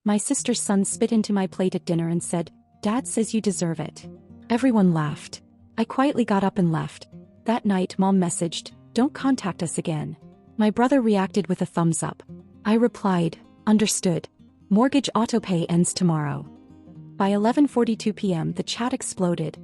My sister's son spit into my plate at dinner and said, "Dad says you deserve it." Everyone laughed. I quietly got up and left. That night, Mom messaged, "Don't contact us again." My brother reacted with a thumbs up. I replied, "Understood. Mortgage autopay ends tomorrow." By 11:42 p.m. the chat exploded.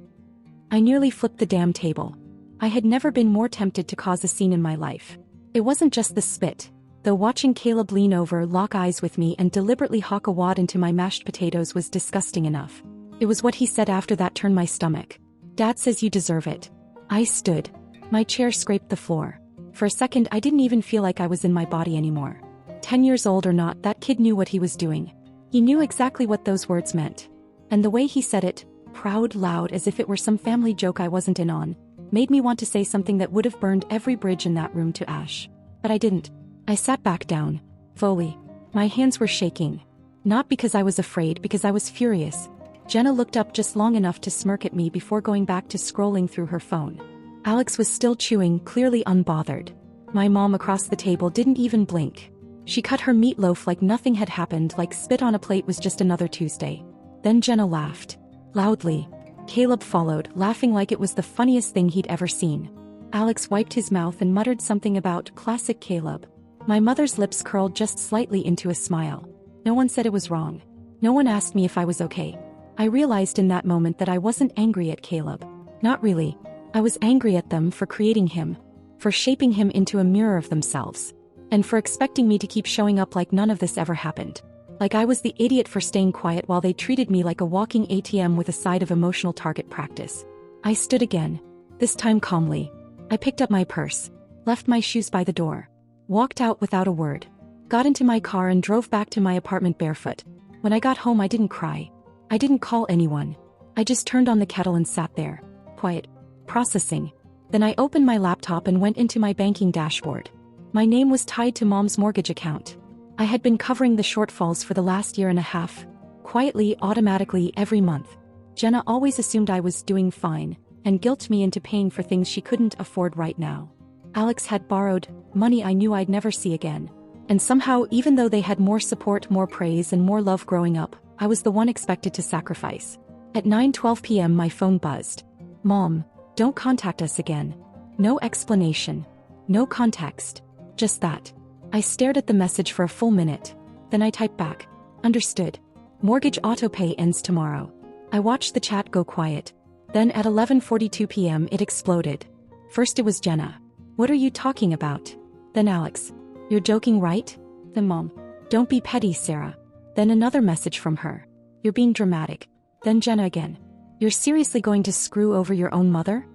I nearly flipped the damn table. I had never been more tempted to cause a scene in my life. It wasn't just the spit, though watching Caleb lean over, lock eyes with me and deliberately hawk a wad into my mashed potatoes was disgusting enough. It was what he said after that turned my stomach. "Dad says you deserve it." I stood. My chair scraped the floor. For a second I didn't even feel like I was in my body anymore. 10 years old or not, that kid knew what he was doing. He knew exactly what those words meant. And the way he said it, proud, loud, as if it were some family joke I wasn't in on, made me want to say something that would have burned every bridge in that room to ash. But I didn't. I sat back down. Fully. My hands were shaking. Not because I was afraid, because I was furious. Jenna looked up just long enough to smirk at me before going back to scrolling through her phone. Alex was still chewing, clearly unbothered. My mom across the table didn't even blink. She cut her meatloaf like nothing had happened, like spit on a plate was just another Tuesday. Then Jenna laughed. Loudly. Caleb followed, laughing like it was the funniest thing he'd ever seen. Alex wiped his mouth and muttered something about classic Caleb. My mother's lips curled just slightly into a smile. No one said it was wrong. No one asked me if I was okay. I realized in that moment that I wasn't angry at Caleb. Not really. I was angry at them for creating him, for shaping him into a mirror of themselves, and for expecting me to keep showing up like none of this ever happened. Like I was the idiot for staying quiet while they treated me like a walking ATM with a side of emotional target practice. I stood again, this time calmly. I picked up my purse, left my shoes by the door, walked out without a word, got into my car and drove back to my apartment barefoot. When I got home I didn't cry. I didn't call anyone. I just turned on the kettle and sat there, quiet, processing. Then I opened my laptop and went into my banking dashboard. My name was tied to Mom's mortgage account. I had been covering the shortfalls for the last year and a half, quietly, automatically, every month. Jenna always assumed I was doing fine, and guilted me into paying for things she couldn't afford right now. Alex had borrowed money I knew I'd never see again. And somehow, even though they had more support, more praise, and more love growing up, I was the one expected to sacrifice. At 9:12 p.m. my phone buzzed. "Mom, don't contact us again." No explanation. No context. Just that. I stared at the message for a full minute. Then I typed back, "Understood. Mortgage autopay ends tomorrow." I watched the chat go quiet. Then at 11:42 p.m. it exploded. First it was Jenna. "What are you talking about?" Then Alex. "You're joking, right?" Then Mom. "Don't be petty, Sarah." Then another message from her. "You're being dramatic." Then Jenna again. "You're seriously going to screw over your own mother?"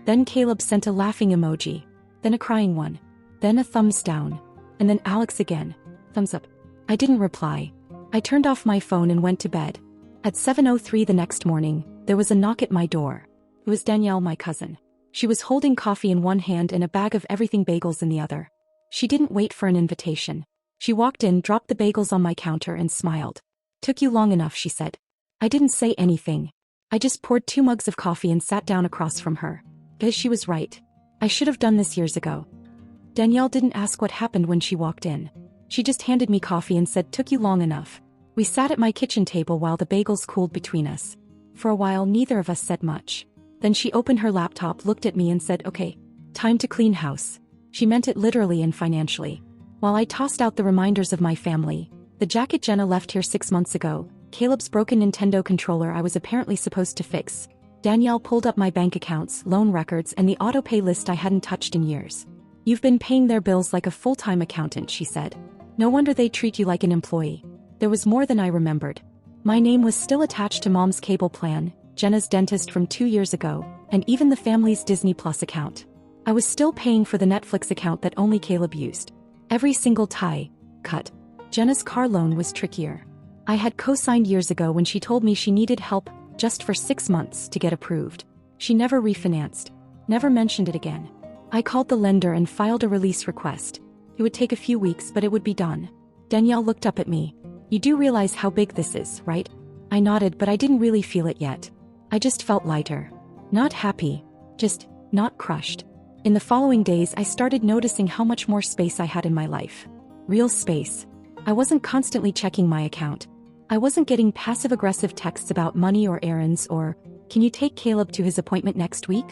Then Caleb sent a laughing emoji. Then a crying one. Then a thumbs down. And then Alex again. Thumbs up. I didn't reply. I turned off my phone and went to bed. At 7:03 the next morning, there was a knock at my door. It was Danielle, my cousin. She was holding coffee in one hand and a bag of everything bagels in the other. She didn't wait for an invitation. She walked in, dropped the bagels on my counter and smiled. "Took you long enough," she said. I didn't say anything. I just poured 2 mugs of coffee and sat down across from her. Because she was right. I should have done this years ago. Danielle didn't ask what happened when she walked in. She just handed me coffee and said, "Took you long enough." We sat at my kitchen table while the bagels cooled between us. For a while neither of us said much. Then she opened her laptop, looked at me and said, "Okay, time to clean house." She meant it literally and financially. While I tossed out the reminders of my family, the jacket Jenna left here 6 months ago, Caleb's broken Nintendo controller I was apparently supposed to fix, Danielle pulled up my bank accounts, loan records and the auto-pay list I hadn't touched in years. "You've been paying their bills like a full-time accountant," she said. "No wonder they treat you like an employee." There was more than I remembered. My name was still attached to Mom's cable plan, Jenna's dentist from 2 years ago, and even the family's Disney Plus account. I was still paying for the Netflix account that only Caleb used. Every single tie, cut. Jenna's car loan was trickier. I had co-signed years ago when she told me she needed help just for 6 months to get approved. She never refinanced. Never mentioned it again. I called the lender and filed a release request. It would take a few weeks, but it would be done. Danielle looked up at me. "You do realize how big this is, right?" I nodded, but I didn't really feel it yet. I just felt lighter. Not happy. Just not crushed. In the following days I started noticing how much more space I had in my life. Real space. I wasn't constantly checking my account. I wasn't getting passive-aggressive texts about money or errands or, "Can you take Caleb to his appointment next week?"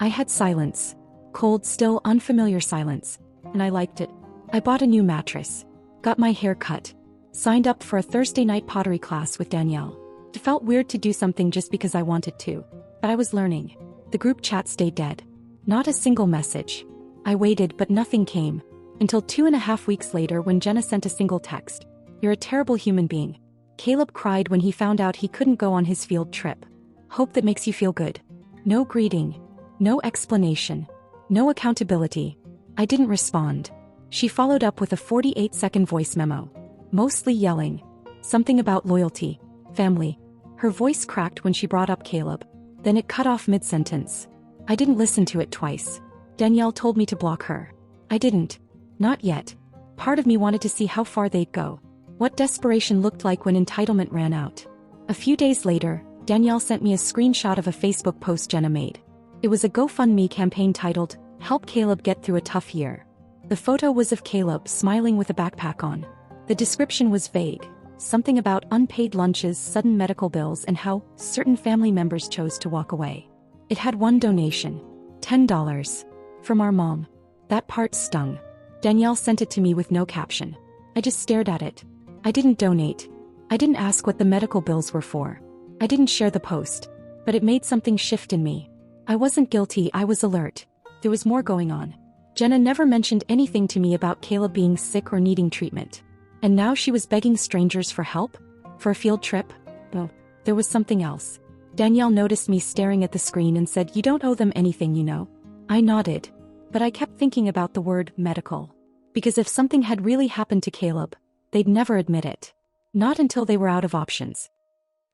I had silence. Cold, still, unfamiliar silence. And I liked it. I bought a new mattress. Got my hair cut. Signed up for a Thursday night pottery class with Danielle. It felt weird to do something just because I wanted to. But I was learning. The group chat stayed dead. Not a single message. I waited, but nothing came. Until 2.5 weeks later when Jenna sent a single text. "You're a terrible human being." Caleb cried when he found out he couldn't go on his field trip. "Hope that makes you feel good." No greeting. No explanation. No accountability. I didn't respond. She followed up with a 48-second voice memo. Mostly yelling. Something about loyalty. Family. Her voice cracked when she brought up Caleb. Then it cut off mid-sentence. I didn't listen to it twice. Danielle told me to block her. I didn't. Not yet. Part of me wanted to see how far they'd go. What desperation looked like when entitlement ran out. A few days later, Danielle sent me a screenshot of a Facebook post Jenna made. It was a GoFundMe campaign titled, "Help Caleb Get Through a Tough Year." The photo was of Caleb smiling with a backpack on. The description was vague. Something about unpaid lunches, sudden medical bills, and how certain family members chose to walk away. It had one donation. $10. From our mom. That part stung. Danielle sent it to me with no caption. I just stared at it. I didn't donate. I didn't ask what the medical bills were for. I didn't share the post. But it made something shift in me. I wasn't guilty, I was alert. There was more going on. Jenna never mentioned anything to me about Caleb being sick or needing treatment. And now she was begging strangers for help? For a field trip? Oh, there was something else. Danielle noticed me staring at the screen and said, "You don't owe them anything, you know." I nodded. But I kept thinking about the word medical. Because if something had really happened to Caleb, they'd never admit it. Not until they were out of options.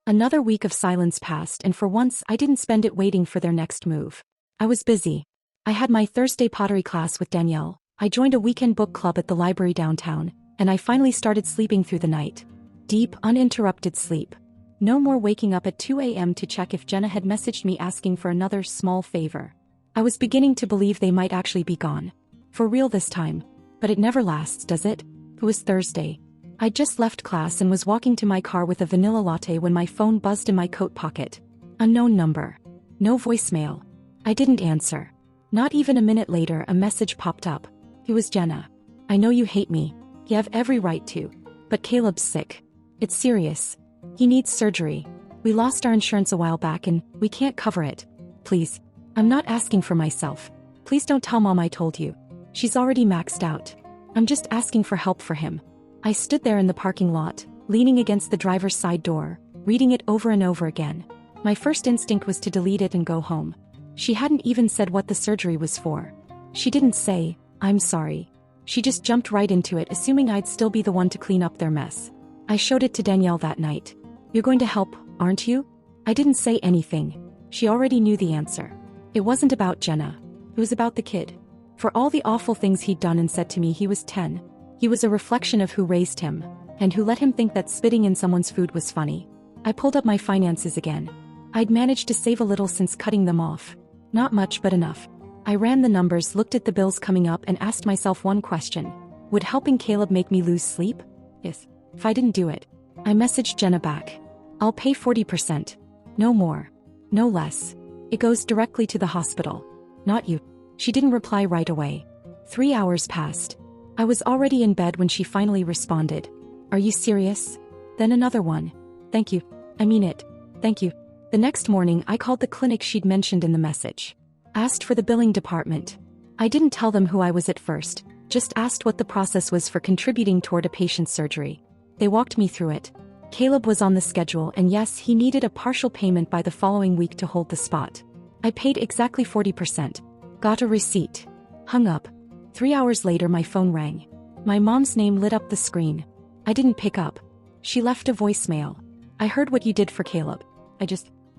Another week of silence passed, and for once I didn't spend it waiting for their next move. I was busy. I had my Thursday pottery class with Danielle, I joined a weekend book club at the library downtown, and I finally started sleeping through the night. Deep, uninterrupted sleep. No more waking up at 2 a.m. to check if Jenna had messaged me asking for another small favor. I was beginning to believe they might actually be gone. For real this time. But it never lasts, does it? It was Thursday. I'd just left class and was walking to my car with a vanilla latte when my phone buzzed in my coat pocket. Unknown number. No voicemail. I didn't answer. Not even a minute later, a message popped up. It was Jenna. "I know you hate me. You have every right to. But Caleb's sick. It's serious. He needs surgery. We lost our insurance a while back and we can't cover it. Please. I'm not asking for myself. Please don't tell Mom I told you. She's already maxed out. I'm just asking for help for him." I stood there in the parking lot, leaning against the driver's side door, reading it over and over again. My first instinct was to delete it and go home. She hadn't even said what the surgery was for. She didn't say, "I'm sorry." She just jumped right into it, assuming I'd still be the one to clean up their mess. I showed it to Danielle that night. "You're going to help, aren't you?" I didn't say anything. She already knew the answer. It wasn't about Jenna. It was about the kid. For all the awful things he'd done and said to me, he was 10. He was a reflection of who raised him, and who let him think that spitting in someone's food was funny. I pulled up my finances again. I'd managed to save a little since cutting them off. Not much, but enough. I ran the numbers, looked at the bills coming up, and asked myself one question. Would helping Caleb make me lose sleep? Yes. If I didn't do it. I messaged Jenna back. "I'll pay 40%. No more. No less. It goes directly to the hospital. Not you." She didn't reply right away. 3 hours passed. I was already in bed when she finally responded. "Are you serious?" Then another one. "Thank you. I mean it. Thank you." The next morning I called the clinic she'd mentioned in the message. Asked for the billing department. I didn't tell them who I was at first, just asked what the process was for contributing toward a patient's surgery. They walked me through it. Caleb was on the schedule, and yes, he needed a partial payment by the following week to hold the spot. I paid exactly 40%. Got a receipt. Hung up. 3 hours later my phone rang. My mom's name lit up the screen. I didn't pick up. She left a voicemail. "I heard what you did for Caleb.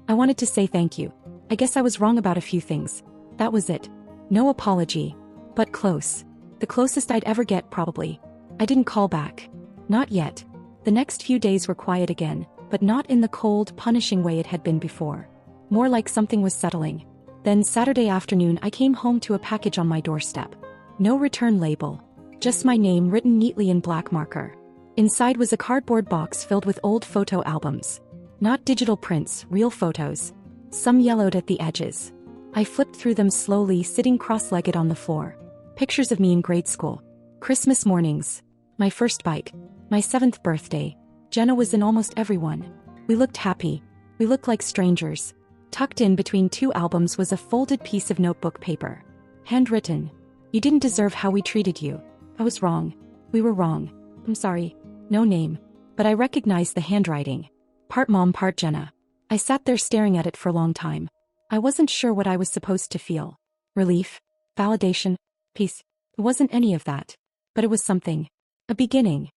I wanted to say thank you. I guess I was wrong about a few things. That was it. No apology. But close. The closest I'd ever get, probably." I didn't call back. Not yet. The next few days were quiet again, but not in the cold, punishing way it had been before. More like something was settling. Then Saturday afternoon I came home to a package on my doorstep. No return label. Just my name written neatly in black marker. Inside was a cardboard box filled with old photo albums. Not digital prints, real photos. Some yellowed at the edges. I flipped through them slowly, sitting cross-legged on the floor. Pictures of me in grade school. Christmas mornings. My first bike. My 7th birthday. Jenna was in almost every one. We looked happy. We looked like strangers. Tucked in between 2 albums was a folded piece of notebook paper. Handwritten. You didn't deserve how we treated you. I was wrong. We were wrong. I'm sorry. No name. But I recognized the handwriting. Part mom, part Jenna. I sat there staring at it for a long time. I wasn't sure what I was supposed to feel. Relief? Validation? Peace? It wasn't any of that. But it was something. A beginning.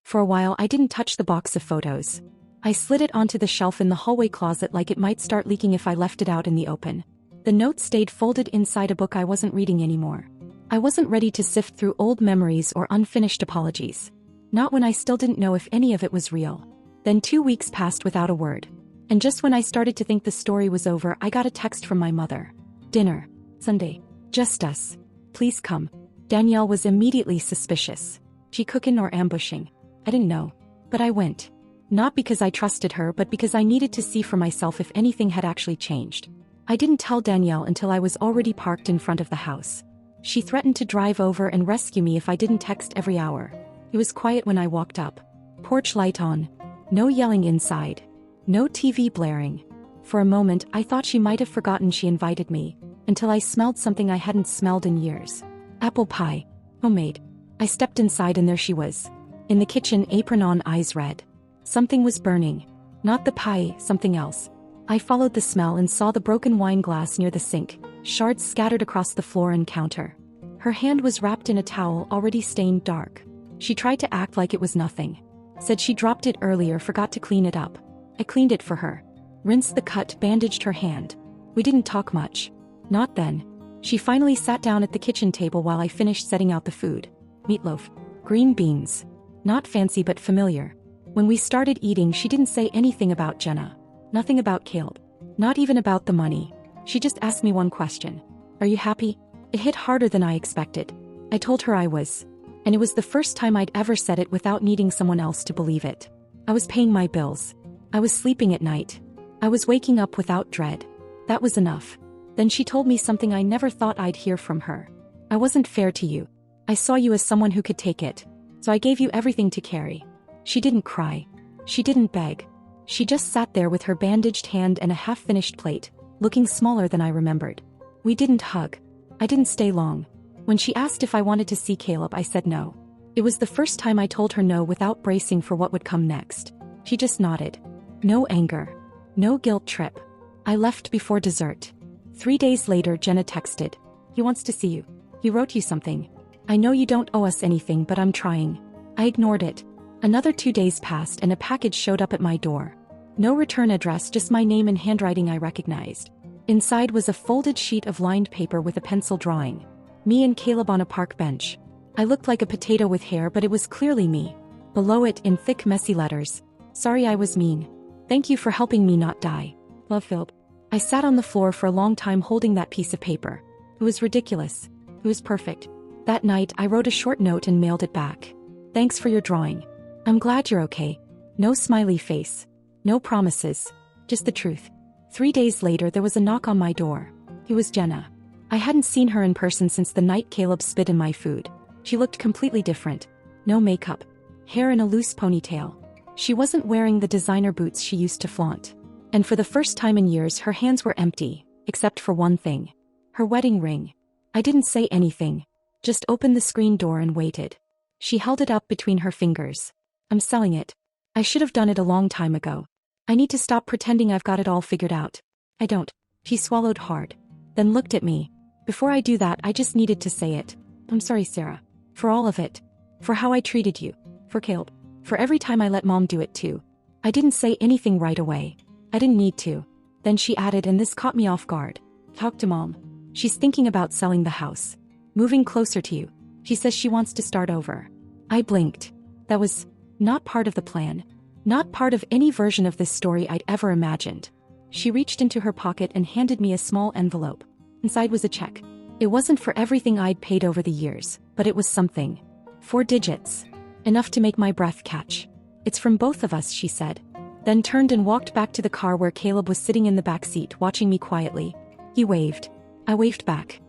For a while I didn't touch the box of photos. I slid it onto the shelf in the hallway closet like it might start leaking if I left it out in the open. The note stayed folded inside a book I wasn't reading anymore. I wasn't ready to sift through old memories or unfinished apologies. Not when I still didn't know if any of it was real. Then 2 weeks passed without a word. And just when I started to think the story was over, I got a text from my mother. Dinner. Sunday. Just us. Please come. Danielle was immediately suspicious. She cooking or ambushing? I didn't know. But I went. Not because I trusted her, but because I needed to see for myself if anything had actually changed. I didn't tell Danielle until I was already parked in front of the house. She threatened to drive over and rescue me if I didn't text every hour. It was quiet when I walked up. Porch light on. No yelling inside. No TV blaring. For a moment, I thought she might have forgotten she invited me, until I smelled something I hadn't smelled in years. Apple pie. Homemade. I stepped inside and there she was. In the kitchen, apron on, eyes red. Something was burning. Not the pie, something else. I followed the smell and saw the broken wine glass near the sink, shards scattered across the floor and counter. Her hand was wrapped in a towel already stained dark. She tried to act like it was nothing. Said she dropped it earlier, forgot to clean it up. I cleaned it for her. Rinsed the cut, bandaged her hand. We didn't talk much. Not then. She finally sat down at the kitchen table while I finished setting out the food. Meatloaf. Green beans. Not fancy but familiar. When we started eating, she didn't say anything about Jenna. Nothing about Caleb. Not even about the money. She just asked me one question. Are you happy? It hit harder than I expected. I told her I was. And it was the first time I'd ever said it without needing someone else to believe it. I was paying my bills. I was sleeping at night. I was waking up without dread. That was enough. Then she told me something I never thought I'd hear from her. I wasn't fair to you. I saw you as someone who could take it. So I gave you everything to carry. She didn't cry. She didn't beg. She just sat there with her bandaged hand and a half-finished plate, looking smaller than I remembered. We didn't hug. I didn't stay long. When she asked if I wanted to see Caleb, I said no. It was the first time I told her no without bracing for what would come next. She just nodded. No anger. No guilt trip. I left before dessert. 3 days later, Jenna texted. He wants to see you. He wrote you something. I know you don't owe us anything, but I'm trying. I ignored it. Another 2 days passed and a package showed up at my door. No return address, just my name and handwriting I recognized. Inside was a folded sheet of lined paper with a pencil drawing. Me and Caleb on a park bench. I looked like a potato with hair, but it was clearly me. Below it, in thick, messy letters. Sorry I was mean. Thank you for helping me not die. Love, Philip. I sat on the floor for a long time holding that piece of paper. It was ridiculous. It was perfect. That night, I wrote a short note and mailed it back. Thanks for your drawing. I'm glad you're okay. No smiley face. No promises. Just the truth. 3 days later, there was a knock on my door. It was Jenna. I hadn't seen her in person since the night Caleb spit in my food. She looked completely different. No makeup. Hair in a loose ponytail. She wasn't wearing the designer boots she used to flaunt. And for the first time in years, her hands were empty, except for one thing. Her wedding ring. I didn't say anything. Just opened the screen door and waited. She held it up between her fingers. I'm selling it. I should have done it a long time ago. I need to stop pretending I've got it all figured out. I don't. She swallowed hard. Then looked at me. Before I do that, I just needed to say it. I'm sorry, Sarah. For all of it. For how I treated you. For Caleb. For every time I let Mom do it too. I didn't say anything right away. I didn't need to. Then she added, and this caught me off guard. Talk to Mom. She's thinking about selling the house. Moving closer to you. She says she wants to start over. I blinked. That was not part of the plan. Not part of any version of this story I'd ever imagined. She reached into her pocket and handed me a small envelope. Inside was a check. It wasn't for everything I'd paid over the years, but it was something. 4 digits. Enough to make my breath catch. It's from both of us, she said. Then turned and walked back to the car where Caleb was sitting in the back seat watching me quietly. He waved. I waved back.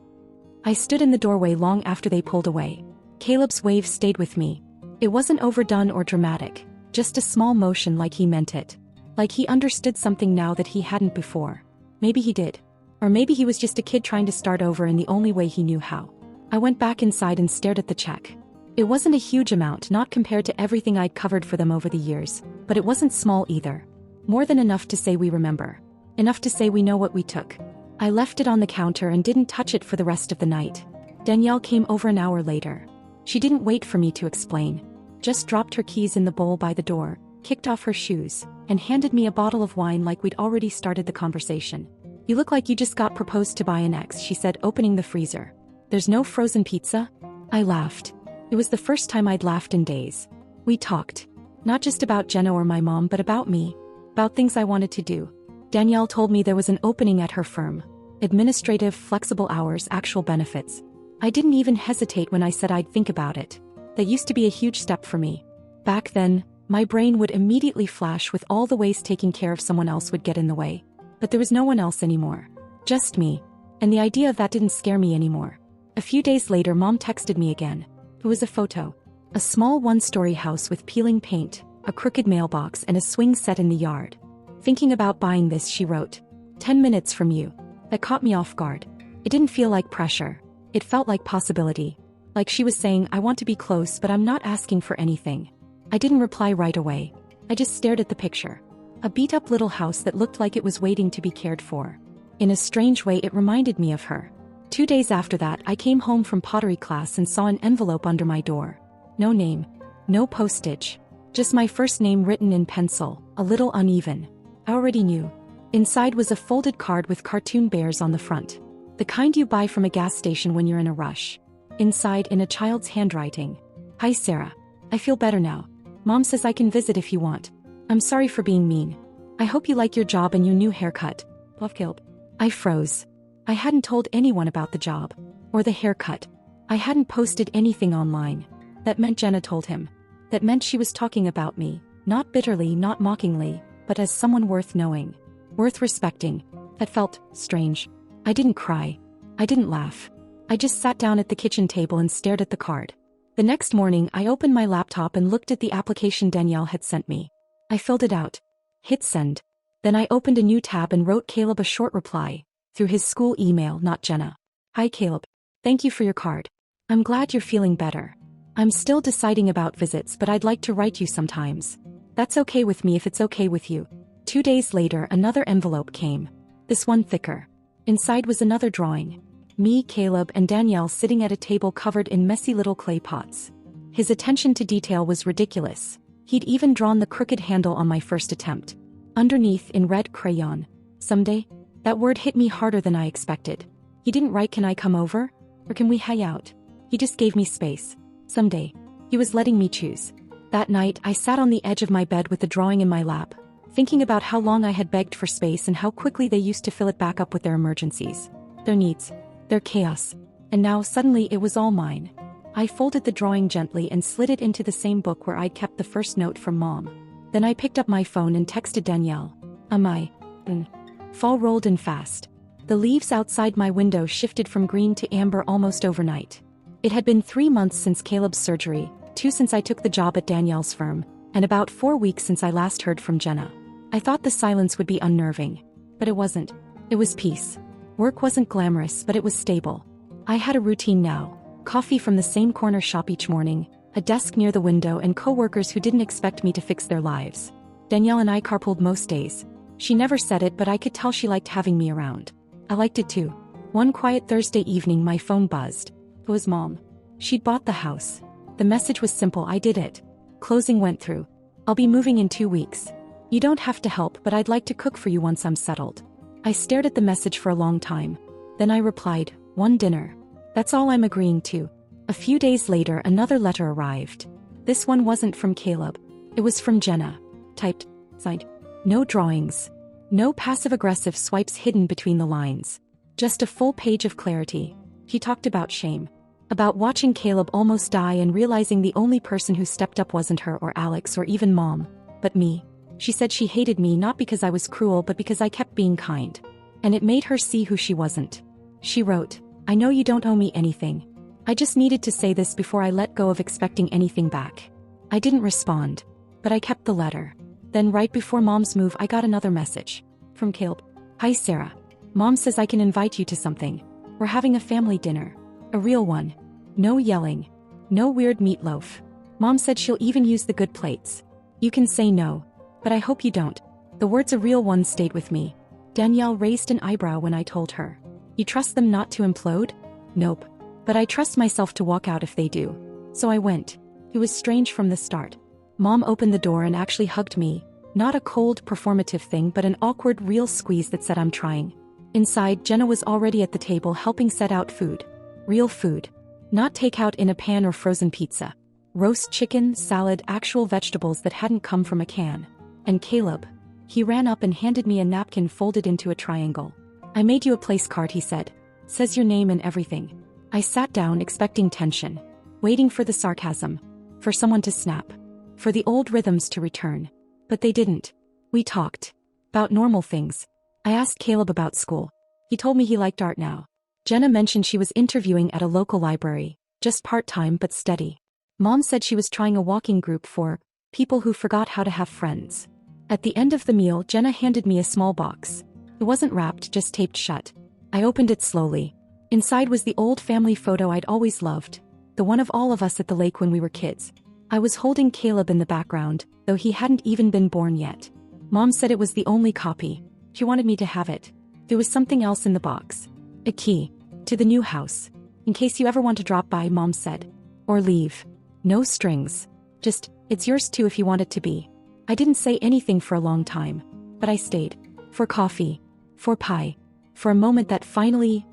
I stood in the doorway long after they pulled away. Caleb's wave stayed with me. It wasn't overdone or dramatic, just a small motion like he meant it. Like he understood something now that he hadn't before. Maybe he did. Or maybe he was just a kid trying to start over in the only way he knew how. I went back inside and stared at the check. It wasn't a huge amount, not compared to everything I'd covered for them over the years, but it wasn't small either. More than enough to say we remember. Enough to say we know what we took. I left it on the counter and didn't touch it for the rest of the night. Danielle came over an hour later. She didn't wait for me to explain. Just dropped her keys in the bowl by the door, kicked off her shoes, and handed me a bottle of wine like we'd already started the conversation. You look like you just got proposed to by an ex, she said, opening the freezer. There's no frozen pizza? I laughed. It was the first time I'd laughed in days. We talked. Not just about Jenna or my mom, but about me. About things I wanted to do. Danielle told me there was an opening at her firm. Administrative, flexible hours, actual benefits. I didn't even hesitate when I said I'd think about it. That used to be a huge step for me. Back then, my brain would immediately flash with all the ways taking care of someone else would get in the way. But there was no one else anymore. Just me. And the idea of that didn't scare me anymore. A few days later, Mom texted me again. It was a photo. A small one-story house with peeling paint, a crooked mailbox, and a swing set in the yard. Thinking about buying this, she wrote. 10 minutes from you. That caught me off guard. It didn't feel like pressure. It felt like possibility. Like she was saying, I want to be close, but I'm not asking for anything. I didn't reply right away. I just stared at the picture. A beat-up little house that looked like it was waiting to be cared for. In a strange way, it reminded me of her. 2 days after that, I came home from pottery class and saw an envelope under my door. No name. No postage. Just my first name written in pencil, a little uneven. I already knew. Inside was a folded card with cartoon bears on the front. The kind you buy from a gas station when you're in a rush. Inside, in a child's handwriting. Hi Sarah. I feel better now. Mom says I can visit if you want. I'm sorry for being mean. I hope you like your job and your new haircut. Love, Caleb. I froze. I hadn't told anyone about the job. Or the haircut. I hadn't posted anything online. That meant Jenna told him. That meant she was talking about me. Not bitterly, not mockingly, but as someone worth knowing. Worth respecting. That felt strange. I didn't cry. I didn't laugh. I just sat down at the kitchen table and stared at the card. The next morning, I opened my laptop and looked at the application Danielle had sent me. I filled it out. Hit send. Then I opened a new tab and wrote Caleb a short reply. Through his school email, not Jenna. Hi Caleb. Thank you for your card. I'm glad you're feeling better. I'm still deciding about visits, but I'd like to write you sometimes. That's okay with me if it's okay with you. 2 days later, another envelope came. This one thicker. Inside was another drawing. Me, Caleb, and Danielle sitting at a table covered in messy little clay pots. His attention to detail was ridiculous. He'd even drawn the crooked handle on my first attempt. Underneath, in red crayon. Someday? That word hit me harder than I expected. He didn't write, can I come over? Or can we hang out? He just gave me space. Someday. He was letting me choose. That night, I sat on the edge of my bed with the drawing in my lap, thinking about how long I had begged for space and how quickly they used to fill it back up with their emergencies. Their needs. Their chaos. And now, suddenly, it was all mine. I folded the drawing gently and slid it into the same book where I'd kept the first note from Mom. Then I picked up my phone and texted Danielle. Fall rolled in fast. The leaves outside my window shifted from green to amber almost overnight. It had been 3 months since Caleb's surgery, 2 since I took the job at Danielle's firm, and about 4 weeks since I last heard from Jenna. I thought the silence would be unnerving. But it wasn't. It was peace. Work wasn't glamorous, but it was stable. I had a routine now. Coffee from the same corner shop each morning, a desk near the window, and coworkers who didn't expect me to fix their lives. Danielle and I carpooled most days. She never said it, but I could tell she liked having me around. I liked it too. One quiet Thursday evening, my phone buzzed. It was Mom. She'd bought the house. The message was simple, I did it. Closing went through. I'll be moving in 2 weeks. You don't have to help, but I'd like to cook for you once I'm settled. I stared at the message for a long time. Then I replied, one dinner. That's all I'm agreeing to. A few days later, another letter arrived. This one wasn't from Caleb. It was from Jenna. Typed, signed. No drawings. No passive-aggressive swipes hidden between the lines. Just a full page of clarity. He talked about shame. About watching Caleb almost die and realizing the only person who stepped up wasn't her or Alex or even Mom, but me. She said she hated me not because I was cruel but because I kept being kind. And it made her see who she wasn't. She wrote, "I know you don't owe me anything. I just needed to say this before I let go of expecting anything back." I didn't respond, but I kept the letter. Then right before Mom's move I got another message. From Caleb. "Hi Sarah. Mom says I can invite you to something. We're having a family dinner. A real one. No yelling. No weird meatloaf. Mom said she'll even use the good plates. You can say no. But I hope you don't." The words "a real one" stayed with me. Danielle raised an eyebrow when I told her. "You trust them not to implode?" "Nope. But I trust myself to walk out if they do." So I went. It was strange from the start. Mom opened the door and actually hugged me. Not a cold, performative thing but an awkward, real squeeze that said I'm trying. Inside, Jenna was already at the table helping set out food. Real food. Not takeout in a pan or frozen pizza. Roast chicken, salad, actual vegetables that hadn't come from a can. And Caleb. He ran up and handed me a napkin folded into a triangle. "I made you a place card," he said. "Says your name and everything." I sat down expecting tension. Waiting for the sarcasm. For someone to snap. For the old rhythms to return. But they didn't. We talked. About normal things. I asked Caleb about school. He told me he liked art now. Jenna mentioned she was interviewing at a local library. Just part-time but steady. Mom said she was trying a walking group for people who forgot how to have friends. At the end of the meal, Jenna handed me a small box. It wasn't wrapped, just taped shut. I opened it slowly. Inside was the old family photo I'd always loved. The one of all of us at the lake when we were kids. I was holding Caleb in the background, though he hadn't even been born yet. Mom said it was the only copy. She wanted me to have it. There was something else in the box. A key. To the new house. In case you ever want to drop by, Mom said. Or leave. No strings. Just, it's yours too if you want it to be. I didn't say anything for a long time. But I stayed. For coffee. For pie. For a moment that finally,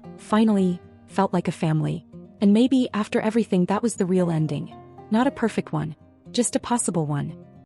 felt like a family. And maybe, after everything, that was the real ending. Not a perfect one. Just a possible one.